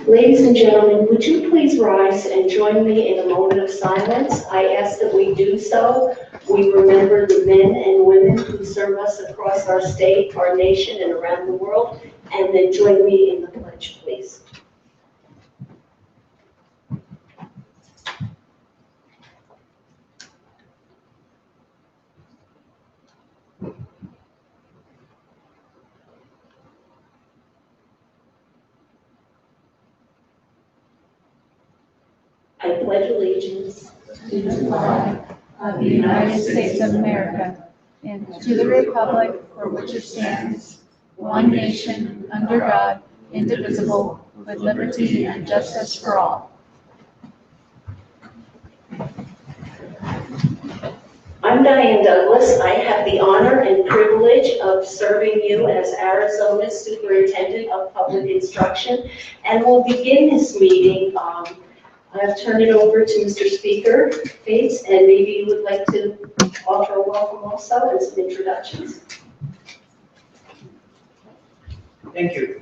Ladies and gentlemen, would you please rise and join me in a moment of silence? I ask that we do so. We remember the men and women who serve us across our state, our nation, and around the world. And then join me in the pledge, please. I pledge allegiance to the flag of the United States of America and to the republic for which it stands, one nation, under God, indivisible, with liberty and justice for all. I'm Diane Douglas. I have the honor and privilege of serving you as Arizona's Superintendent of Public Instruction, and we'll begin this meeting. I've turned it over to Mr. Speaker Bates, and maybe you would like to offer a welcome also and some introductions. Thank you.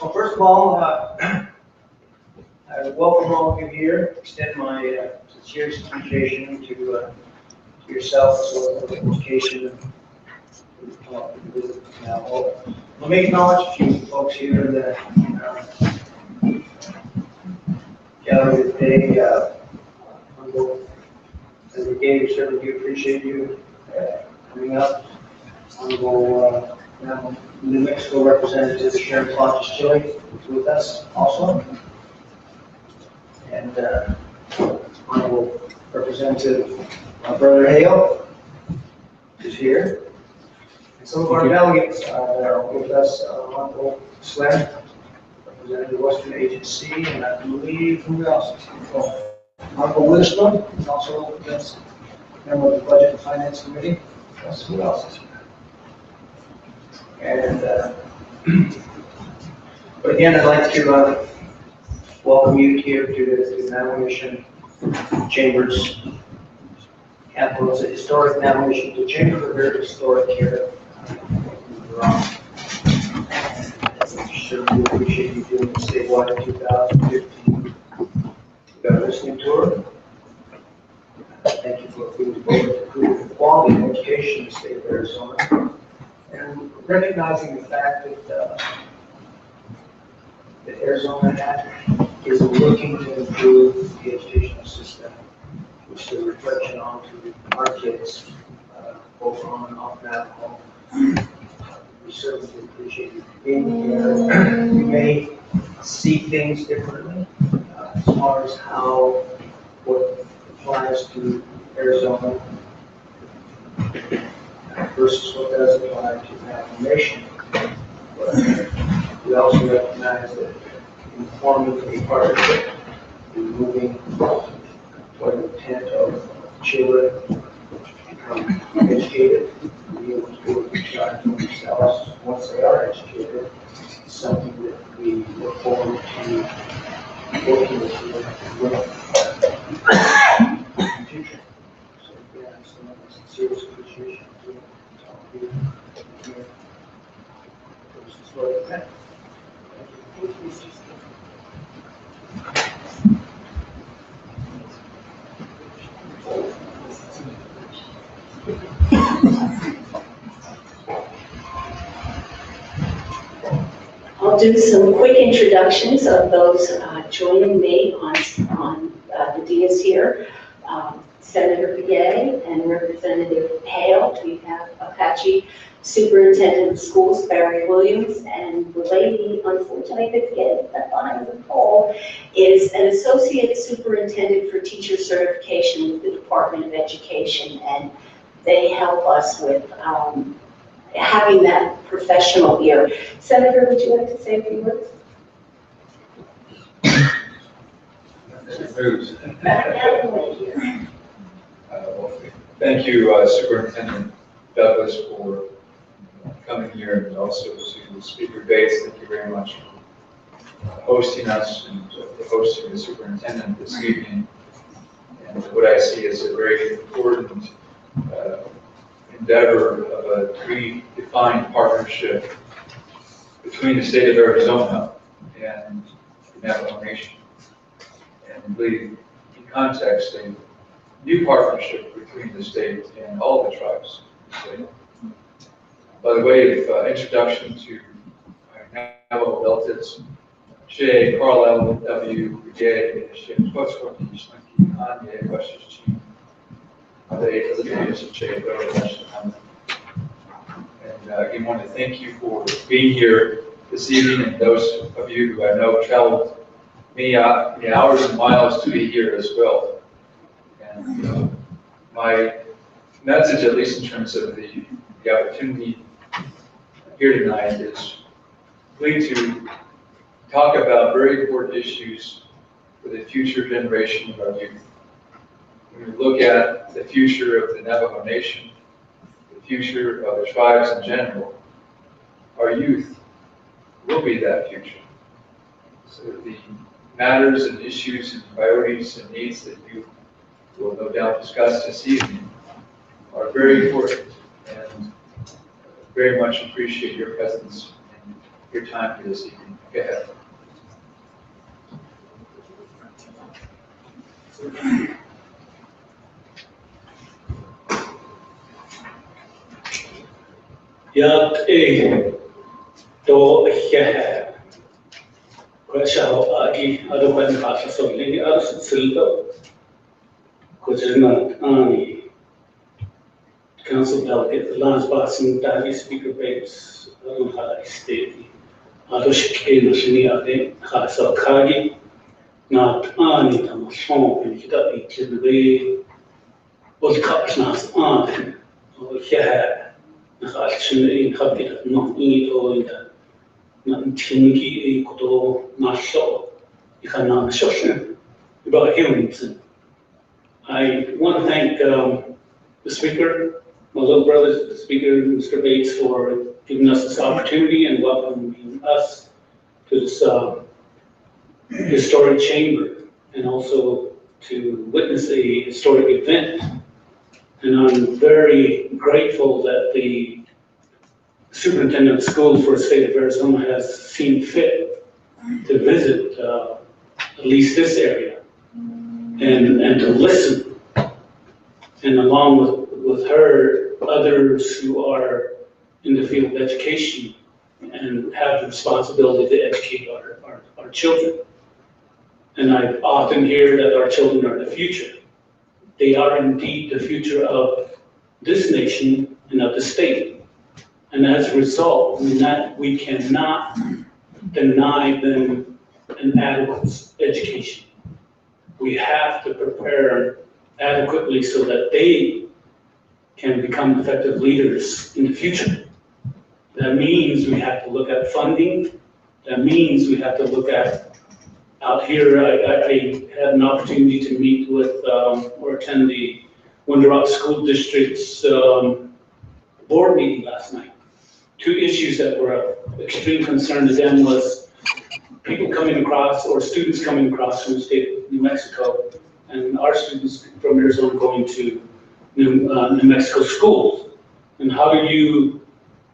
Well, first of all, I welcome all of you here. Extend my sincerest appreciation to yourself as well as the education. Let me acknowledge a few folks here that gathered today. As we gave, certainly do appreciate you coming up. Honorable New Mexico Representative Sharon Plotches Chile is with us also. And Honorable Representative Brother Hale is here. And some of our delegates that are with us, Honorable Slim, representative of the Western Agency, and I believe who else? Honorable Wisdom is also with us, member of the Budget and Finance Committee. That's who else is here. And but again, I'd like to welcome you here to the Navajo Chambers Capital. It's a historic Navajo. The Chambers are very historic here. Certainly appreciate you doing the statewide 2015 listening tour. Thank you for improving the quality of education in the state of Arizona, and recognizing the fact that Arizona is looking to improve the educational system, which is a reflection onto our kids, both on and off Navajo. We certainly appreciate you being here. You may see things differently as far as what applies to Arizona versus what does apply to the nation. But we also recognize that in forming a partnership, we're moving toward the intent of children become educated, be able to decide for themselves once they are educated. It's something that we look forward to working with you in the future. So again, some sincere appreciation to all of you here. This is what it meant. Thank you. I'll do some quick introductions of those joining me on the dais here. Senator Begay and Representative Hale. We have Apache Superintendent of Schools, Barry Williams, and the lady, unfortunately, that's getting behind the pole, is an Associate Superintendent for Teacher Certification with the Department of Education, and they help us with having that professional ear. Senator, would you like to say a few words? Thank you, Superintendent Douglas, for coming here, and also to Speaker Bates. Thank you very much for hosting us and for hosting the superintendent this evening. And what I see is a very important endeavor of a predefined partnership between the state of Arizona and the Navajo Nation. And really, in context, a new partnership between the state and all the tribes. By the way of introduction to our Navajo relatives, Shea, Carlisle, W, Begay, Shea, Squatchworthy, Slinky, Kanye, Washington, and again, want to thank you for being here this evening, and those of you who I know traveled many hours and miles to be here as well. And my message, at least in terms of the opportunity here tonight, is really to talk about very important issues for the future generation of our youth. When we look at the future of the Navajo Nation, the future of the tribes in general, our youth will be that future. So the matters and issues and priorities and needs that you will no doubt discuss this evening are very important, and very much appreciate your presence and your time here this evening. Go ahead. Yat to Kwashaw Agi Adokan Hasa Lini Ars Silva Kojana Ani Council Delegate Lance Bassin Dadi Speaker Bates Hala State Adoshke Nashini Ade Hasa Kagi Not Ani Tamashon and Hitabi Chilbe Bolkapsnas Ant or Hia Nakashin Habit not eat or in the Tinky Koto Nasho, Ikana Shoshin, about Hamilton. I want to thank the speaker, my little brother, the speaker, Mr. Bates, for giving us this opportunity and welcoming us to this historic chamber, and also to witness a historic event. And I'm very grateful that the Superintendent of Schools for the state of Arizona has seen fit to visit at least this area and to listen. And along with her, others who are in the field of education and have the responsibility to educate our children. And I often hear that our children are the future. They are indeed the future of this nation and of the state. And as a result, we cannot deny them an adequate education. We have to prepare adequately so that they can become effective leaders in the future. That means we have to look at funding. That means we have to look at, out here, I had an opportunity to meet with or attend the Winter Rock School District's board meeting last night. Two issues that were of extreme concern to them was people coming across, or students coming across from the state of New Mexico, and our students from Arizona going to New Mexico schools. And how do you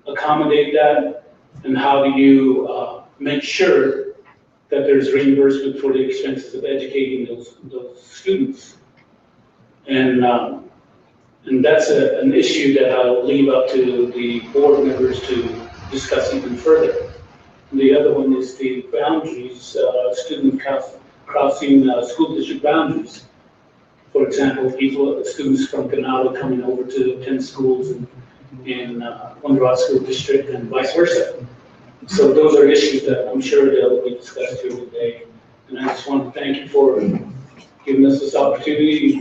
accommodate that? And how do you make sure that there's reimbursement for the expenses of educating those students? And that's an issue that I'll leave up to the board members to discuss even further. The other one is the boundaries, student crossing school district boundaries. For example, students from Ganado coming over to attend schools in Wonder School District and vice versa. So those are issues that I'm sure that will be discussed here today. And I just want to thank you for giving us this opportunity,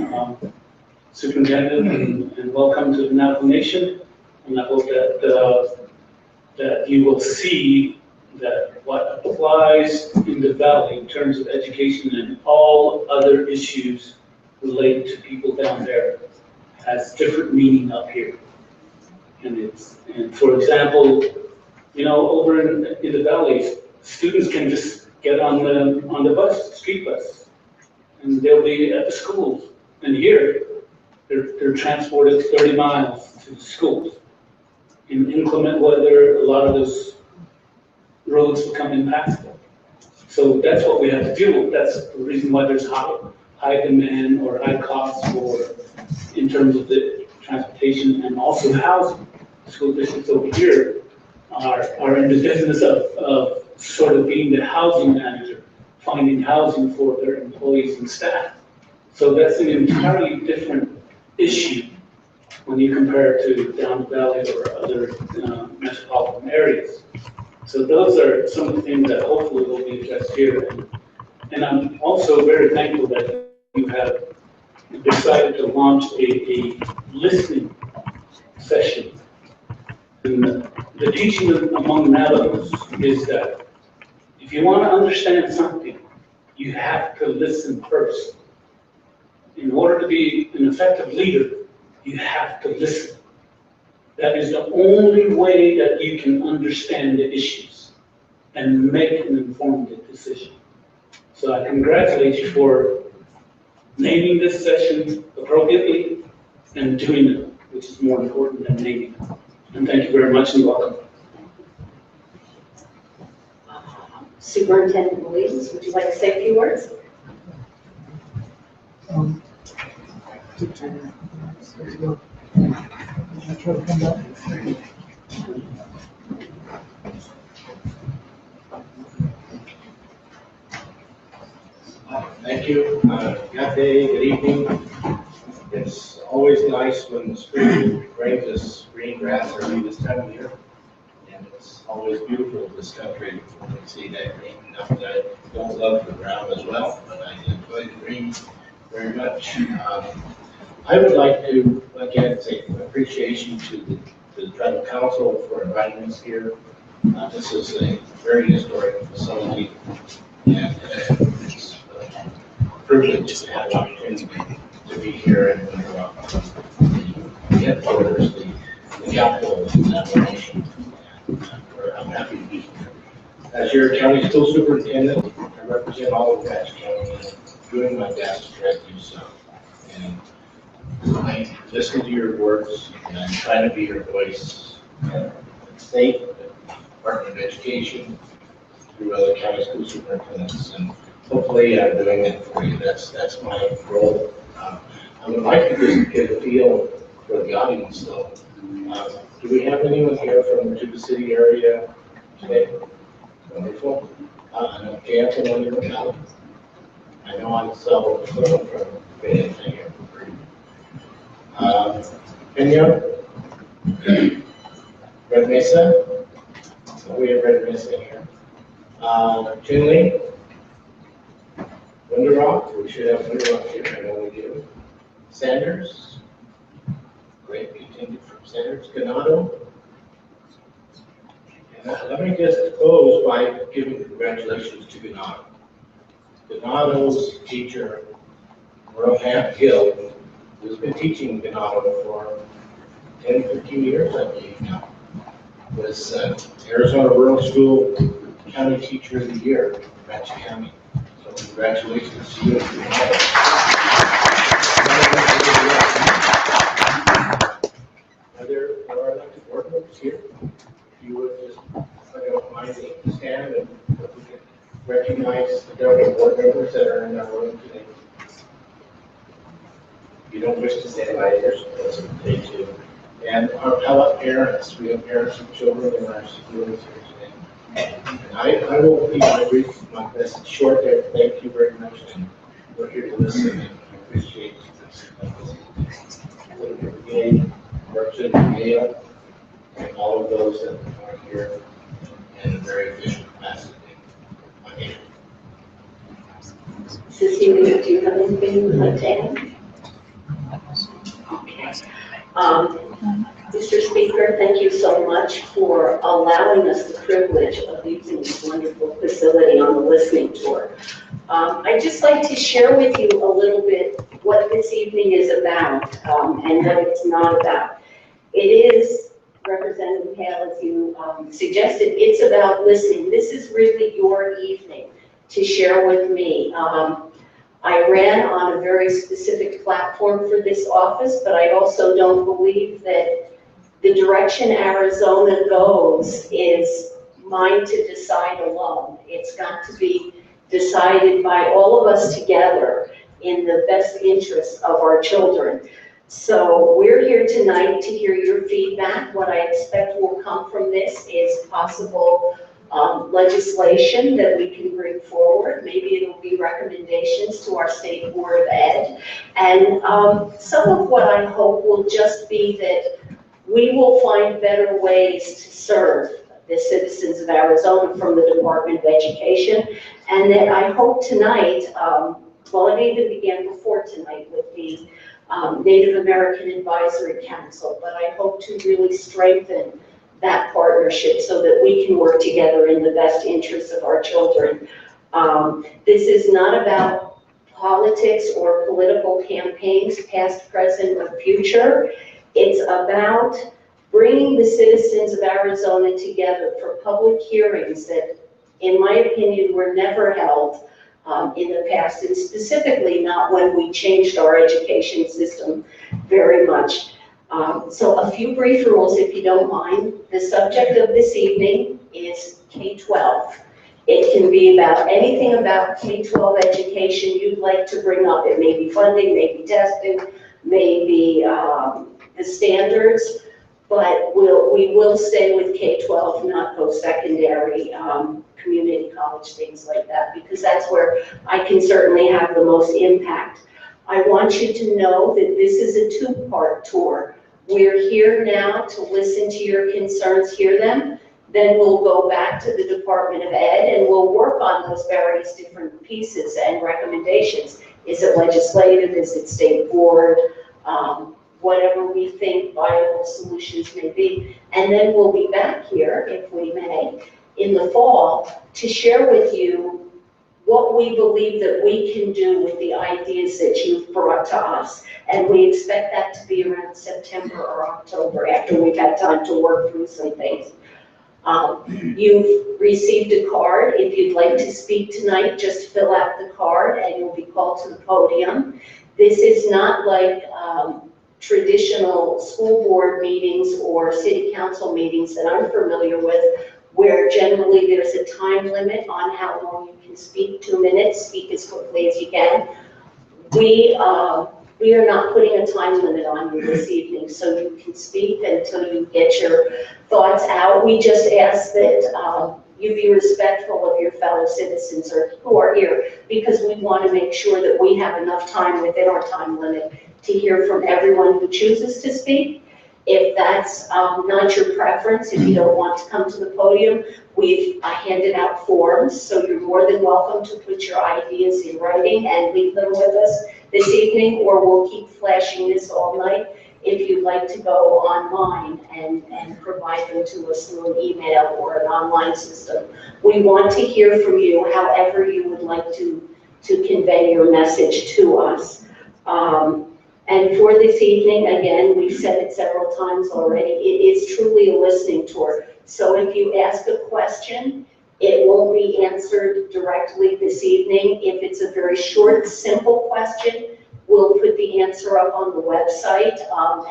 Superintendent, and welcome to the Navajo Nation. And I hope that you will see that what applies in the Valley in terms of education and all other issues related to people down there has different meaning up here. And for example, over in the Valley, students can just get on the bus, street bus, and they'll be at the schools. And here, they're transported 30 miles to the schools. In inclement weather, a lot of those roads become impassable. So that's what we have to deal with. That's the reason why there's high demand or high costs in terms of the transportation and also housing. School districts over here are in the business of sort of being the housing manager, finding housing for their employees and staff. So that's an entirely different issue when you compare it to down the valley or other metropolitan areas. So those are some of the things that hopefully will be addressed here. And I'm also very thankful that you have decided to launch a listening session. And the teaching among Navajos is that if you want to understand something, you have to listen first. In order to be an effective leader, you have to listen. That is the only way that you can understand the issues and make an informed decision. So I congratulate you for naming this session appropriately and doing it, which is more important than naming it. And thank you very much and welcome. Superintendent Williams, would you like to say a few words? Thank you. Good day, good evening. It's always nice when the spring brings us green grass early this time of year. And it's always beautiful in this country when we see that green. Not that I don't love the brown as well, but I enjoy the green very much. I would like to, again, say appreciation to the tribal council for inviting us here. This is a very historic facility, and it's a privilege to have the opportunity to be here and the headquarters, the capital of the Navajo Nation. I'm happy to be here. As your county school superintendent, I represent all of Patch County, and I'm doing my best to try to do so. And I listen to your words, and I'm trying to be your voice at the state, the Department of Education, through other county school superintendents, and hopefully I'm doing it for you. That's my role. I would like to just get a feel for the audience, though. Do we have anyone here from the Tuba City area today? Wonderful. I know Jansen, anyone else? I know I'm several from Bay here. Kenya? Red Mesa? We have Red Mesa here. Tinley? Winter Rock? We should have Winter Rock here, I know we do. Sanders? Great, continue from Sanders. Ganado? And let me just close by giving congratulations to Ganado. Ganado's teacher, Rohan Hill, who's been teaching Ganado for 10, 15 years, I believe now, was Arizona Rural School County Teacher of the Year in Patch County. So congratulations to you. Are our elected board members here? If you would just, I don't mind, stand and we can recognize the different board members that are in our room today. If you don't wish to stand by, you're supposed to take two. And how about parents? We have parents and children in our schools here today. And I will keep my message short there. Thank you very much. And we're here to listen, and I appreciate this. Again, Merchant, Mayo, and all of those that are here in a very efficient capacity. Cecilia, do you have anything you'd like to add? Okay. Mr. Speaker, thank you so much for allowing us the privilege of using this wonderful facility on the listening tour. I'd just like to share with you a little bit what this evening is about and what it's not about. It is, Representative Hale, as you suggested, it's about listening. This is really your evening to share with me. I ran on a very specific platform for this office, but I also don't believe that the direction Arizona goes is mine to decide alone. It's got to be decided by all of us together in the best interest of our children. So we're here tonight to hear your feedback. What I expect will come from this is possible legislation that we can bring forward. Maybe it'll be recommendations to our State Board of Ed. And some of what I hope will just be that we will find better ways to serve the citizens of Arizona from the Department of Education. And that I hope tonight, well, it even began before tonight with the Native American Advisory Council, but I hope to really strengthen that partnership so that we can work together in the best interests of our children. This is not about politics or political campaigns, past, present, or future. It's about bringing the citizens of Arizona together for public hearings that, in my opinion, were never held in the past, and specifically not when we changed our education system very much. So a few brief rules, if you don't mind. The subject of this evening is K-12. It can be about anything about K-12 education you'd like to bring up. It may be funding, maybe testing, maybe the standards, but we will stay with K-12, not post-secondary, community college, things like that, because that's where I can certainly have the most impact. I want you to know that this is a two-part tour. We're here now to listen to your concerns, hear them, then we'll go back to the Department of Ed and we'll work on those various different pieces and recommendations. Is it legislative, is it state board, whatever we think viable solutions may be. And then we'll be back here, if we may, in the fall to share with you what we believe that we can do with the ideas that you've brought to us. And we expect that to be around September or October after we've had time to work through some things. You've received a card. If you'd like to speak tonight, just fill out the card and you'll be called to the podium. This is not like traditional school board meetings or city council meetings that I'm familiar with, where generally there's a time limit on how long you can speak, 2 minutes, speak as quickly as you can. We are not putting a time limit on you this evening, so you can speak until you get your thoughts out. We just ask that you be respectful of your fellow citizens who are here, because we want to make sure that we have enough time within our time limit to hear from everyone who chooses to speak. If that's not your preference, if you don't want to come to the podium, we've handed out forms, so you're more than welcome to put your ideas in writing and leave them with us this evening, or we'll keep flashing this all night if you'd like to go online and provide them to us through an email or an online system. We want to hear from you however you would like to convey your message to us. And for this evening, again, we've said it several times already, it is truly a listening tour. So if you ask a question, it won't be answered directly this evening. If it's a very short, simple question, we'll put the answer up on the website.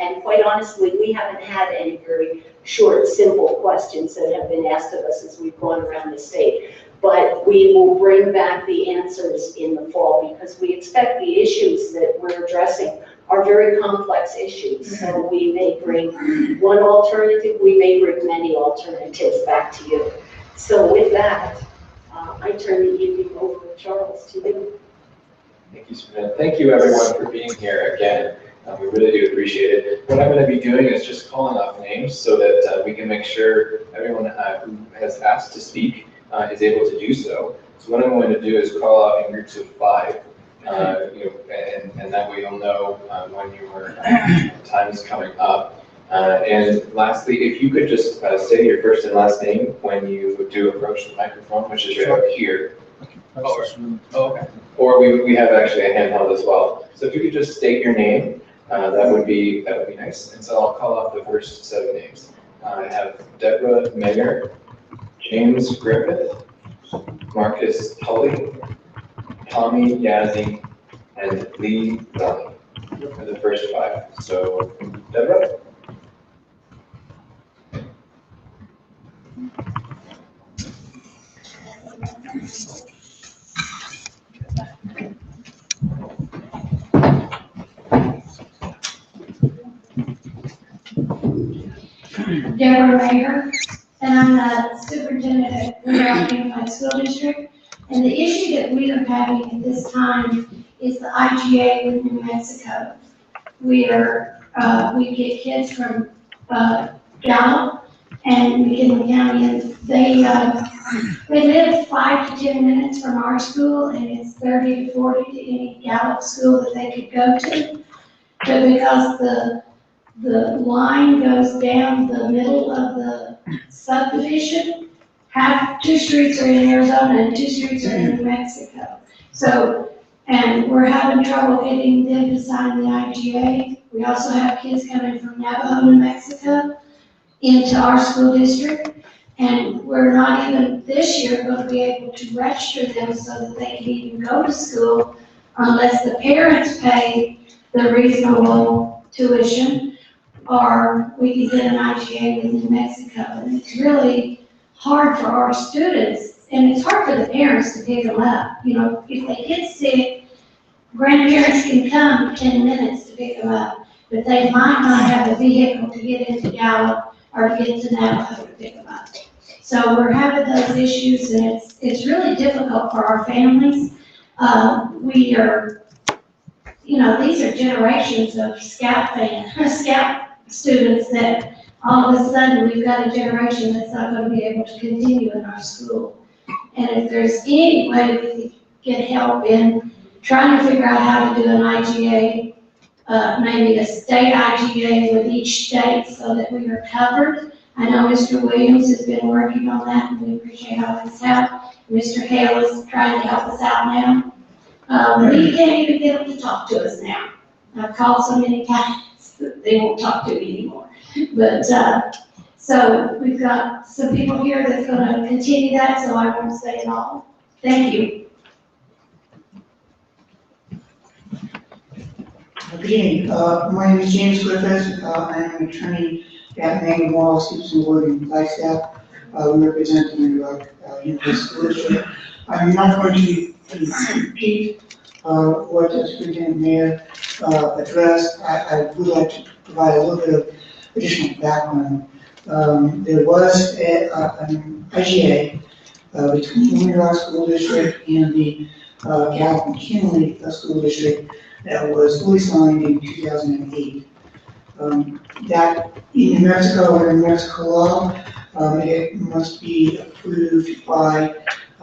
And quite honestly, we haven't had any very short, simple questions that have been asked of us as we've gone around the state. But we will bring back the answers in the fall, because we expect the issues that we're addressing are very complex issues. So we may bring one alternative, we may bring many alternatives back to you. So with that, I turn the evening over to Charles, to you. Thank you, Superintendent. Thank you, everyone, for being here again. We really do appreciate it. What I'm going to be doing is just calling off names so that we can make sure everyone who has asked to speak is able to do so. So what I'm going to do is call out in groups of 5, and that way you'll know when your time is coming up. And lastly, if you could just say your first and last name when you do approach the microphone, which is right up here. Okay. Or we have actually a handheld as well. So if you could just state your name, that would be nice. And so I'll call out the first set of names. I have Deborah Mayer, James Griffith, Marcus Tully, Tommy Yazzie, and Lee Dunn are the first 5. So Deborah. Deborah Mayer, and I'm the superintendent at Winter Unified School District. And the issue that we are having at this time is the IGA with New Mexico. We get kids from Gallup and McKinley County, and they live 5 to 10 minutes from our school, and it's 30 to 40 to any Gallup school that they could go to. But because the line goes down the middle of the subdivision, 2 streets are in Arizona and 2 streets are in New Mexico. So, and we're having trouble getting them to sign the IGA. We also have kids coming from Navajo, New Mexico into our school district. And we're not even this year going to be able to register them so that they can even go to school unless the parents pay the reasonable tuition, or we can get an IGA with New Mexico. And it's really hard for our students, and it's hard for the parents to pick them up. You know, if they get sick, grandparents can come 10 minutes to pick them up, but they might not have a vehicle to get into Gallup or to get to Navajo to pick them up. So we're having those issues, and it's really difficult for our families. We are, you know, these are generations of scout students that all of a sudden we've got a generation that's not going to be able to continue in our school. And if there's any way we could get help in trying to figure out how to do an IGA, maybe a state IGA with each state so that we are covered. I know Mr. Williams has been working on that, and we appreciate all his help. Mr. Hale is trying to help us out now. We can't even get them to talk to us now. I've called so many times that they won't talk to me anymore. But, so we've got some people here that's going to continue that, so I won't say it all. Thank you. Good evening. My name is James Griffith. I am an attorney at Mangan Wall, Stevenson Wood, and Flagstaff. We represent the University School District. I'm not going to repeat what Superintendent Mayer addressed. I would like to provide a little bit of additional background. There was an IGA between the Winter Rock School District and the Gallup McKinley School District that was fully signed in 2008. That in New Mexico, under New Mexico law, it must be approved by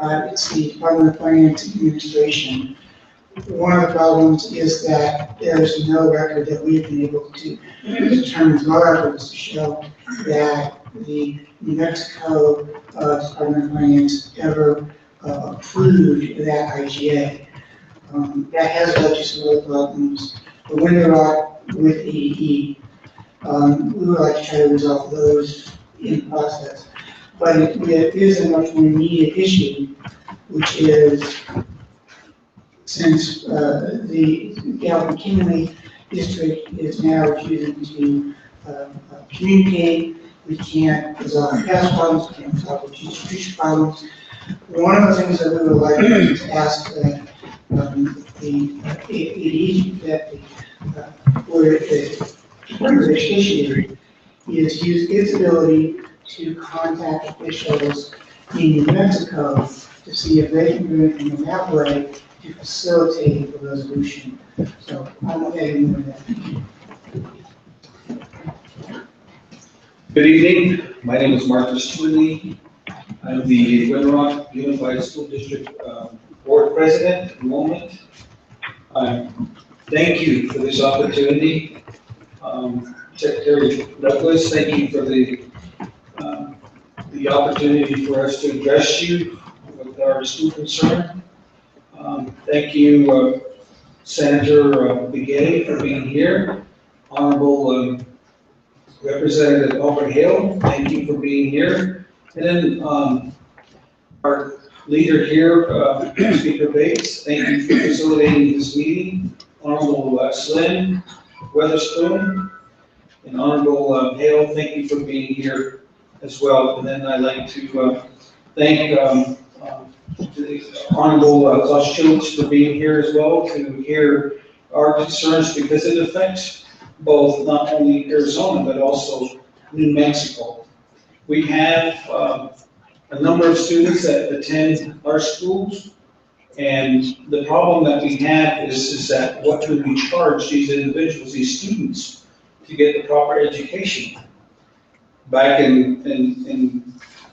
it's the Department of Finance Administration. One of the problems is that there is no record that we've been able to determine our efforts to show that the New Mexico Department of Finance ever approved that IGA. That has led to some other problems. The Winter Rock with AE, we would like to try to resolve those in the process. But it is a much more immediate issue, which is since the Gallup McKinley district is now refusing to communicate, we can't resolve past problems, we can't resolve future problems. One of the things that we would like to ask that the where the Department of Education is to use its ability to contact officials in New Mexico to see if they can do anything in that way to facilitate the resolution. So I'm adding more to that. Good evening, my name is Marcus Twilly. I'm the Winrock Unified School District Board President at the moment. Thank you for this opportunity. Secretary Douglas, thank you for the opportunity for us to address you with our school concern. Thank you, Senator Begay, for being here. Honorable Representative Albert Hale, thank you for being here. And then our leader here, Speaker Bates, thank you for facilitating this meeting. Honorable Slim Weatherspoon and Honorable Hale, thank you for being here as well. And then I'd like to thank Honorable Klaus Schultz for being here as well to hear our concerns, because it affects both not only Arizona but also New Mexico. We have a number of students that attend our schools, and the problem that we have is that what do we charge these individuals, these students, to get the proper education? Back in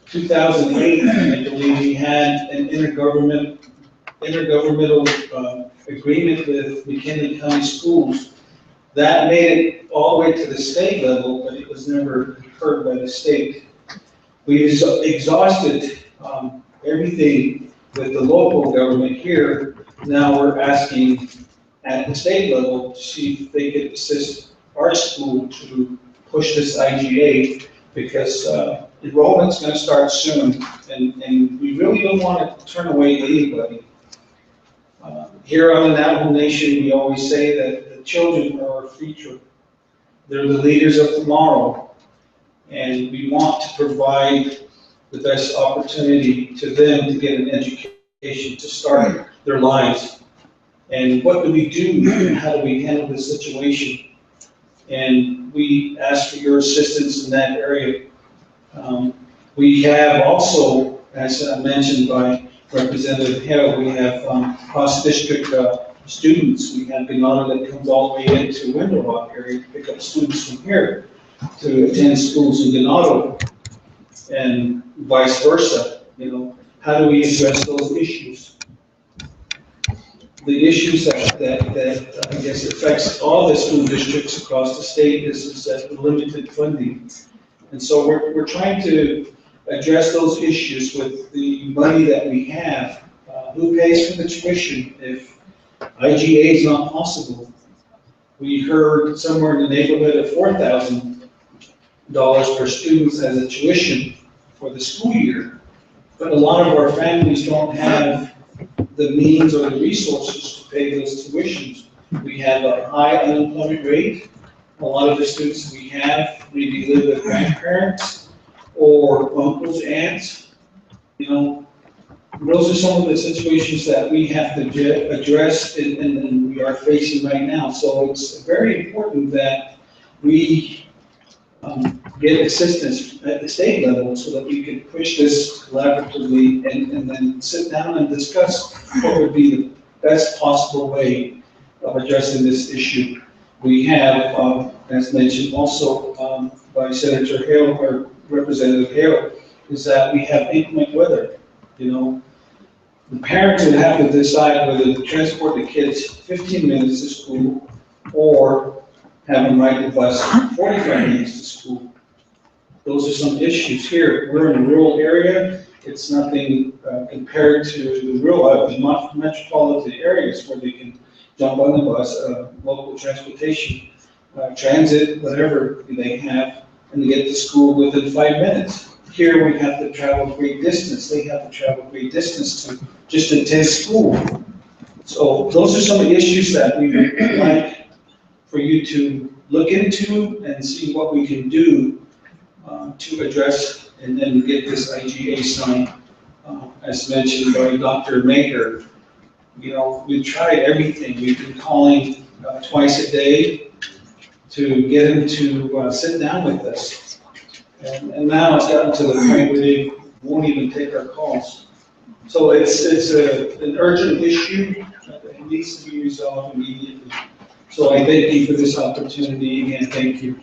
2008, I believe we had an intergovernmental agreement with McKinley County Schools that made it all the way to the state level, but it was never heard by the state. We exhausted everything with the local government here. Now we're asking at the state level to see if they could assist our school to push this IGA, because enrollment's going to start soon, and we really don't want to turn away anybody. Here on the Navajo Nation, we always say that the children are our future. They're the leaders of tomorrow, and we want to provide the best opportunity to them to get an education to start their lives. And what do we do? How do we handle this situation? And we ask for your assistance in that area. We have also, as mentioned by Representative Hale, we have cross-district students. We have Ganado that comes all the way into Window Rock area to pick up students from here to attend schools in Ganado, and vice versa. You know, how do we address those issues? The issues that I guess affects all the school districts across the state is that limited funding. And so we're trying to address those issues with the money that we have. Who pays for the tuition if IGA is not possible? We heard somewhere in the neighborhood of $4,000 per student as a tuition for the school year. But a lot of our families don't have the means or the resources to pay those tuitions. We have a high unemployment rate. A lot of the students we have maybe live with grandparents or uncles, aunts. You know, those are some of the situations that we have to address and we are facing right now. So it's very important that we get assistance at the state level so that we can push this collaboratively and then sit down and discuss what would be the best possible way of addressing this issue. We have, as mentioned also by Senator Hale or Representative Hale, is that we have inclement weather. You know, the parents would have to decide whether to transport the kids 15 minutes to school or have them ride the bus 45 minutes to school. Those are some issues here. We're in a rural area. It's nothing compared to the rural, metropolitan areas where they can jump on the bus, local transportation, transit, whatever they have, and get to school within 5 minutes. Here we have to travel great distance. They have to travel great distance to just attend school. So those are some of the issues that we would like for you to look into and see what we can do to address and then get this IGA signed. As mentioned by Dr. Maker, you know, we've tried everything. We've been calling twice a day to get him to sit down with us. And now it's gotten to the point where they won't even take our calls. So it's an urgent issue that needs to be resolved immediately. So I thank you for this opportunity. Again, thank you.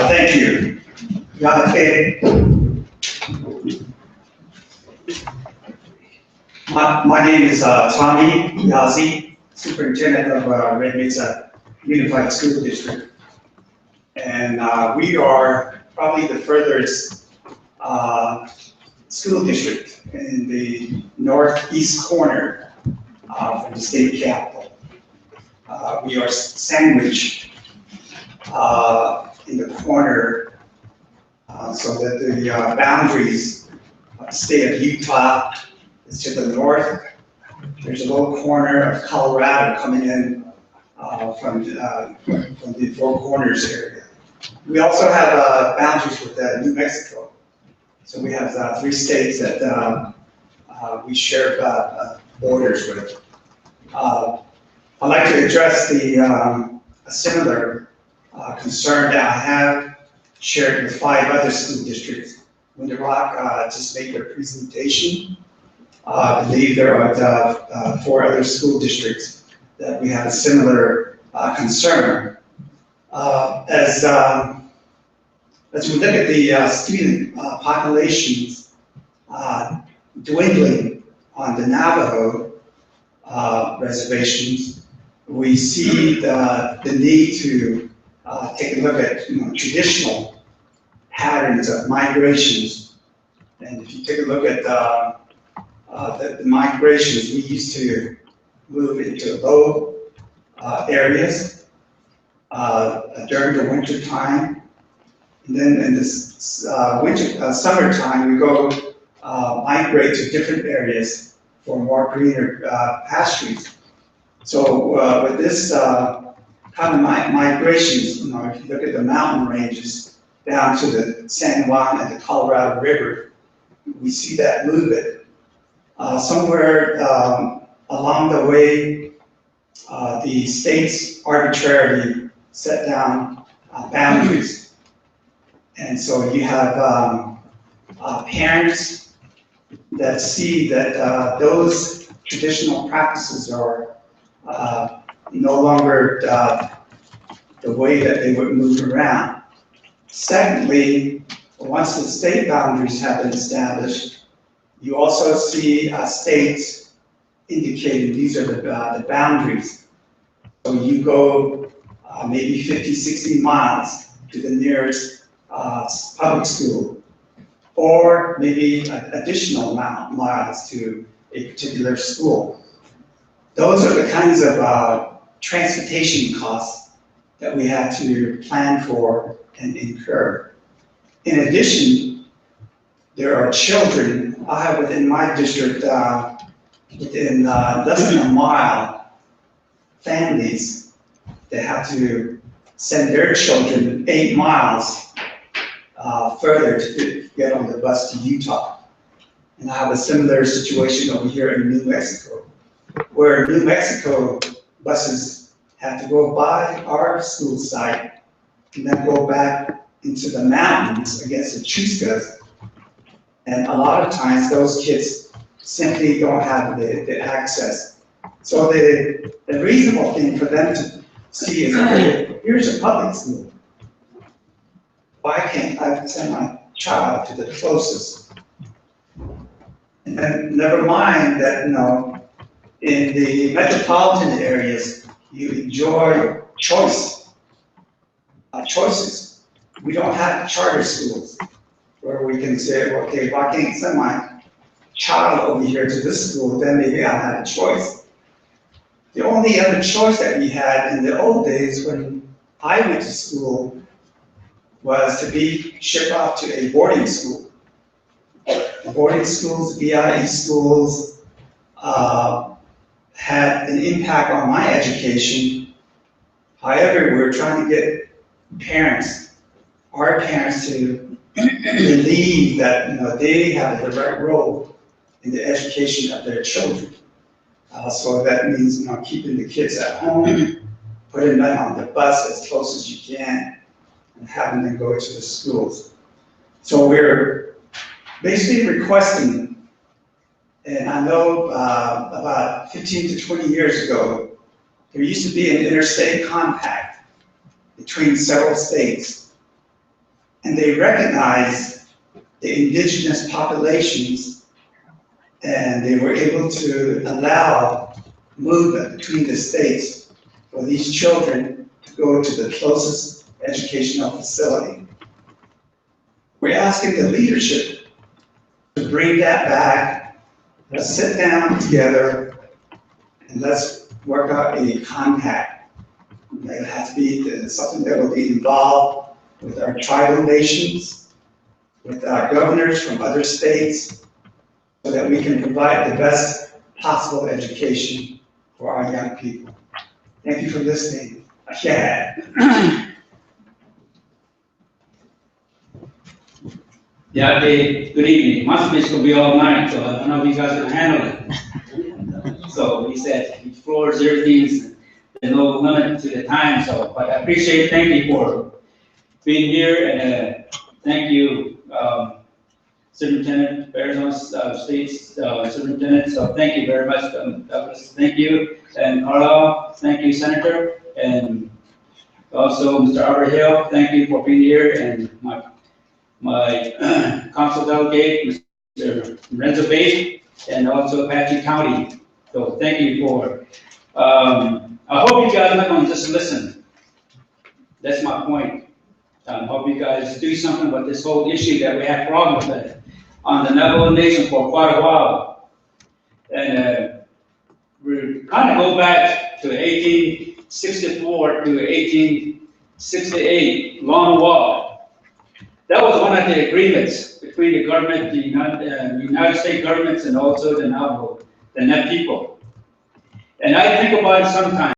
Thank you. My name is Tommy Yazzie, Superintendent of Red Mesa Unified School District. And we are probably the furthest school district in the northeast corner from the state capital. We are sandwiched in the corner so that the boundaries of the state of Utah is to the north. There's a little corner of Colorado coming in from the Four Corners area. We also have boundaries with New Mexico. So we have 3 states that we share borders with. I'd like to address a similar concern that I have shared with 5 other school districts. Winter Rock just made their presentation. I believe there are 4 other school districts that we have a similar concern. As we look at the student populations dwindling on the Navajo reservations, we see the need to take a look at traditional patterns of migrations. And if you take a look at the migrations, we used to move into low areas during the winter time. And then in this summertime, we go migrate to different areas for more greener pastures. So with this kind of migrations, if you look at the mountain ranges down to the San Juan and the Colorado River, we see that movement. Somewhere along the way, the states arbitrarily set down boundaries. And so you have parents that see that those traditional practices are no longer the way that they would move around. Secondly, once the state boundaries have been established, you also see states indicating these are the boundaries. So you go maybe 50, 60 miles to the nearest public school, or maybe additional miles to a particular school. Those are the kinds of transportation costs that we have to plan for and incur. In addition, there are children. I have within my district, within less than a mile, families that have to send their children 8 miles further to get on the bus to Utah. And I have a similar situation over here in New Mexico, where New Mexico buses have to go by our school site and then go back into the mountains against the Chuscas. And a lot of times those kids simply don't have the access. So the reasonable thing for them to see is, okay, here's a public school. Why can't I send my child to the closest? And then never mind that, in the metropolitan areas, you enjoy choices. We don't have charter schools where we can say, okay, if I can't send my child over here to this school, then maybe I'll have a choice. The only other choice that we had in the old days when I went to school was to be shipped off to a boarding school. Boarding schools, BIE schools, had an impact on my education. However, we're trying to get our parents to believe that, they have a direct role in the education of their children. So that means, keeping the kids at home, putting them on the bus as close as you can, and having them go to the schools. So we're basically requesting, and I know about 15 to 20 years ago, there used to be an interstate compact between several states, and they recognized the indigenous populations, and they were able to allow movement between the states for these children to go to the closest educational facility. We're asking the leadership to bring that back. Let's sit down together and let's work out a compact. It has to be something that will be involved with our tribal nations, with our governors from other states, so that we can provide the best possible education for our young people. Thank you for listening. Yeah, good evening. My speech will be all night, so I don't know if you guys can handle it. So he said, the floor is everything, there's no limit to the time, so, but I appreciate, thank you for being here, and thank you, Superintendent, Arizona State Superintendent, so thank you very much, Douglas, thank you, and Carla, thank you, Senator, and also Mr. Albert Hill, thank you for being here, and my council delegate, Mr. Renzo Bay, and also Apache County. So thank you for, I hope you guys are not going to just listen. That's my point. I hope you guys do something with this whole issue that we have problems with on the Navajo Nation for quite a while. And we kind of go back to 1864 to 1868, long walk. That was one of the agreements between the government, the United States governments, and also the Navajo, the Net people. And I think about it sometimes.